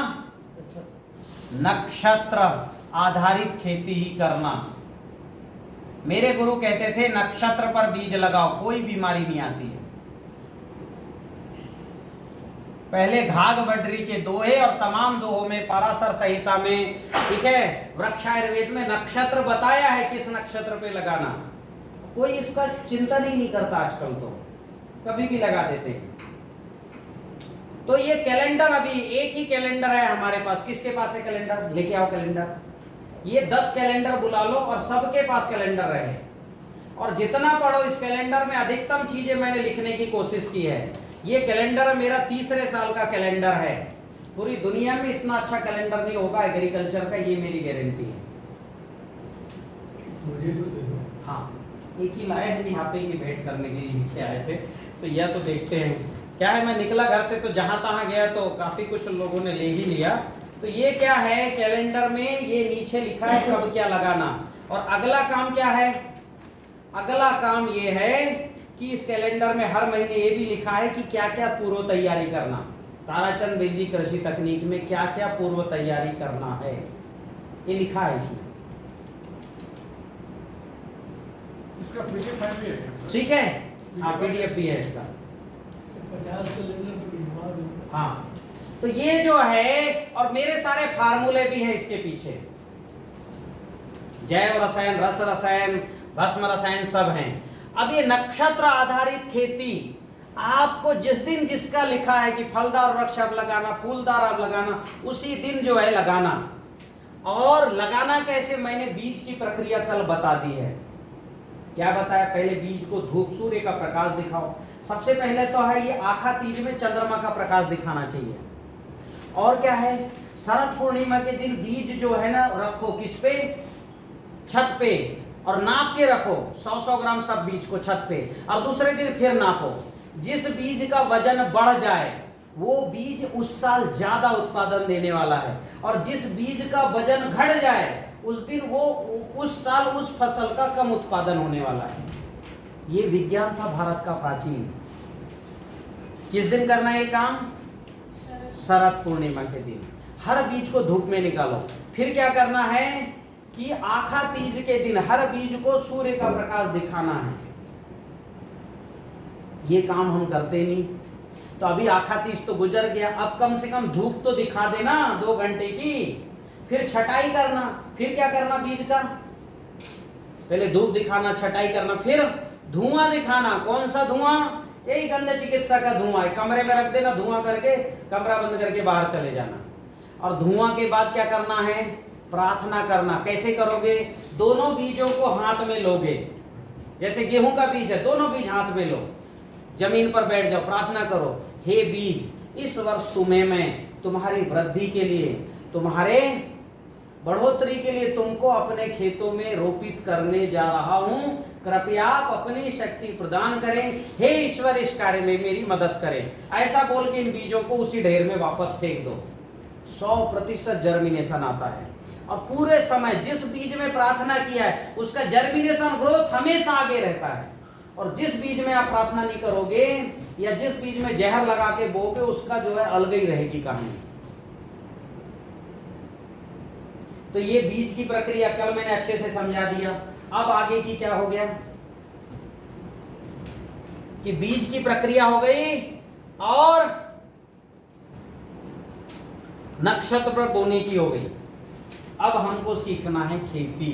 नक्षत्र आधारित खेती ही करना। मेरे गुरु कहते थे नक्षत्र पर बीज लगाओ, कोई बीमारी नहीं आती है। पहले घाघ बड्री के दोहे और तमाम दोहों में, पराशर संहिता में, ठीक है, वृक्षायुर्वेद में नक्षत्र बताया है किस नक्षत्र पे लगाना। कोई इसका चिंतन ही नहीं करता आजकल, तो कभी भी लगा देते हैं। तो ये कैलेंडर, अभी एक ही कैलेंडर है हमारे पास। किसके पास है कैलेंडर? लेके आओ कैलेंडर। ये 10 कैलेंडर बुला लो और सबके पास कैलेंडर रहे, और जितना पढ़ो इस कैलेंडर में अधिकतम चीजें मैंने लिखने की कोशिश की है। ये कैलेंडर मेरा 3रे साल का कैलेंडर है। पूरी दुनिया में इतना अच्छा कैलेंडर नहीं होगा एग्रीकल्चर का, ये मेरी गारंटी है। मुझे तो दे दो। हाँ, एक ही लाए हैं यहाँ पे, ये भेंट करने के लिए लिखे आए थे। तो यह तो देखते हैं क्या है। मैं निकला घर से तो जहां तहां गया तो काफी कुछ लोगों ने ले ही लिया। तो ये क्या है कैलेंडर में, ये नीचे लिखा है कब क्या लगाना। और अगला काम क्या है? अगला काम ये है कि इस कैलेंडर में हर महीने ये भी लिखा है कि क्या क्या पूर्व तैयारी करना। ताराचंद बेजी कृषि तकनीक में क्या क्या पूर्व तैयारी करना है, ये लिखा है इसमें। इसका पीडीएफ भी है। ठीक है, हाँ पीडीएफ भी है इसका। 50 कैलेंडर तो भिजवा दो। हाँ, तो ये जो है, और मेरे सारे फार्मूले भी हैं इसके पीछे। जैव रसायन, रस रसायन, भस्म रसायन सब हैं। अब ये नक्षत्र आधारित खेती, आपको जिस दिन जिसका लिखा है कि फलदार वृक्ष अब लगाना, फूलदार अब लगाना, उसी दिन जो है लगाना। और लगाना कैसे, मैंने बीज की प्रक्रिया कल बता दी है। क्या बताया? पहले बीज को धूप, सूर्य का प्रकाश दिखाओ। सबसे पहले तो है ये आखा तीज में चंद्रमा का प्रकाश दिखाना चाहिए। और क्या है, शरद पूर्णिमा के दिन बीज जो है ना रखो किस पे? छत पे, और नाप के रखो 100-100 ग्राम सब बीज को छत पे। और दूसरे दिन फिर नापो। जिस बीज का वजन बढ़ जाए वो बीज उस साल ज्यादा उत्पादन देने वाला है, और जिस बीज का वजन घट जाए उस दिन वो उस साल उस फसल का कम उत्पादन होने वाला है। ये विज्ञान था भारत का प्राचीन। किस दिन करना है ये काम? शरद पूर्णिमा के दिन। हर बीज को धूप में निकालो। फिर क्या करना है कि आखा तीज के दिन हर बीज को सूर्य का प्रकाश दिखाना है। ये काम हम करते नहीं। तो अभी आखा तीज तो गुजर गया, अब कम से कम धूप तो दिखा देना 2 घंटे की। फिर छटाई करना। फिर क्या करना बीज का? पहले धूप दिखाना, छटाई करना, फिर धुआं दिखाना। कौन सा धुआं? यही गंध चिकित्सा का धुआं है। कमरे में रख देना, धुआं करके कमरा बंद करके बाहर चले जाना। और धुआं के बाद क्या करना है? प्रार्थना करना। कैसे करोगे? दोनों बीजों को हाथ में लोगे। जैसे गेहूं का बीज है, दोनों बीज हाथ में लो, जमीन पर बैठ जाओ, प्रार्थना करो, हे बीज, इस वर्ष तुम्हें मैं तुम्हारी वृद्धि के लिए, तुम्हारे बढ़ोतरी के लिए तुमको अपने खेतों में रोपित करने जा रहा हूं। कृपया आप अपनी शक्ति प्रदान करें। हे ईश्वर, इस कार्य में मेरी मदद करें। ऐसा बोल के इन बीजों को उसी ढेर में वापस फेंक दो। 100% जर्मिनेशन आता है। और पूरे समय जिस बीज में प्रार्थना किया है उसका जर्मिनेशन, ग्रोथ हमेशा आगे रहता है। और जिस बीज में आप प्रार्थना नहीं करोगे या जिस बीज में जहर लगा के बोगे, उसका जो है अलग ही रहेगी कहानी। तो ये बीज की प्रक्रिया कल मैंने अच्छे से समझा दिया। अब आगे की क्या हो गया कि बीज की प्रक्रिया हो गई और नक्षत्र पर बोने की हो गई। अब हमको सीखना है खेती।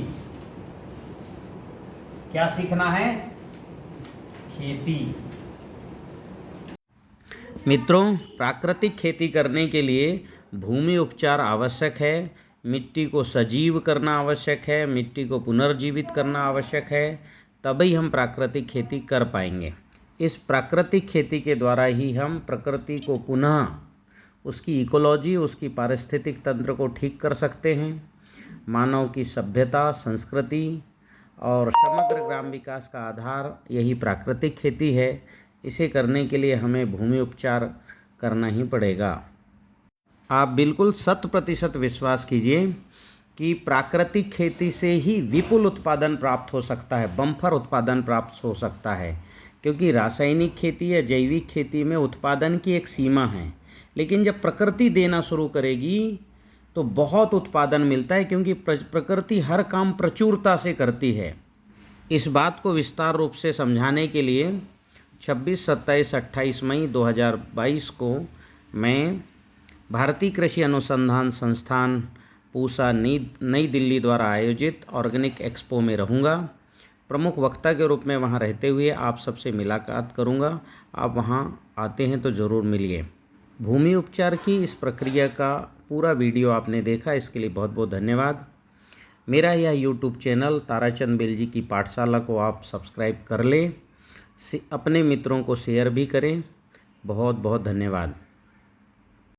क्या सीखना है? खेती। मित्रों, प्राकृतिक खेती करने के लिए भूमि उपचार आवश्यक है। मिट्टी को सजीव करना आवश्यक है, मिट्टी को पुनर्जीवित करना आवश्यक है, तभी हम प्राकृतिक खेती कर पाएंगे। इस प्राकृतिक खेती के द्वारा ही हम प्रकृति को पुनः उसकी इकोलॉजी, उसकी पारिस्थितिक तंत्र को ठीक कर सकते हैं। मानव की सभ्यता, संस्कृति और समग्र ग्राम विकास का आधार यही प्राकृतिक खेती है। इसे करने के लिए हमें भूमि उपचार करना ही पड़ेगा। आप बिल्कुल 100% विश्वास कीजिए कि प्राकृतिक खेती से ही विपुल उत्पादन प्राप्त हो सकता है, बम्पर उत्पादन प्राप्त हो सकता है। क्योंकि रासायनिक खेती या जैविक खेती में उत्पादन की एक सीमा है, लेकिन जब प्रकृति देना शुरू करेगी तो बहुत उत्पादन मिलता है, क्योंकि प्रकृति हर काम प्रचुरता से करती है। इस बात को विस्तार रूप से समझाने के लिए 26, 27, 28 मई 2022 को मैं भारतीय कृषि अनुसंधान संस्थान पूसा नई दिल्ली द्वारा आयोजित ऑर्गेनिक एक्सपो में रहूँगा। प्रमुख वक्ता के रूप में वहाँ रहते हुए आप सबसे मुलाकात करूँगा। आप वहाँ आते हैं तो ज़रूर मिलिए। भूमि उपचार की इस प्रक्रिया का पूरा वीडियो आपने देखा, इसके लिए बहुत बहुत धन्यवाद। मेरा यह यूट्यूब चैनल ताराचंद बेलजी की पाठशाला को आप सब्सक्राइब कर लें, अपने मित्रों को शेयर भी करें। बहुत बहुत धन्यवाद।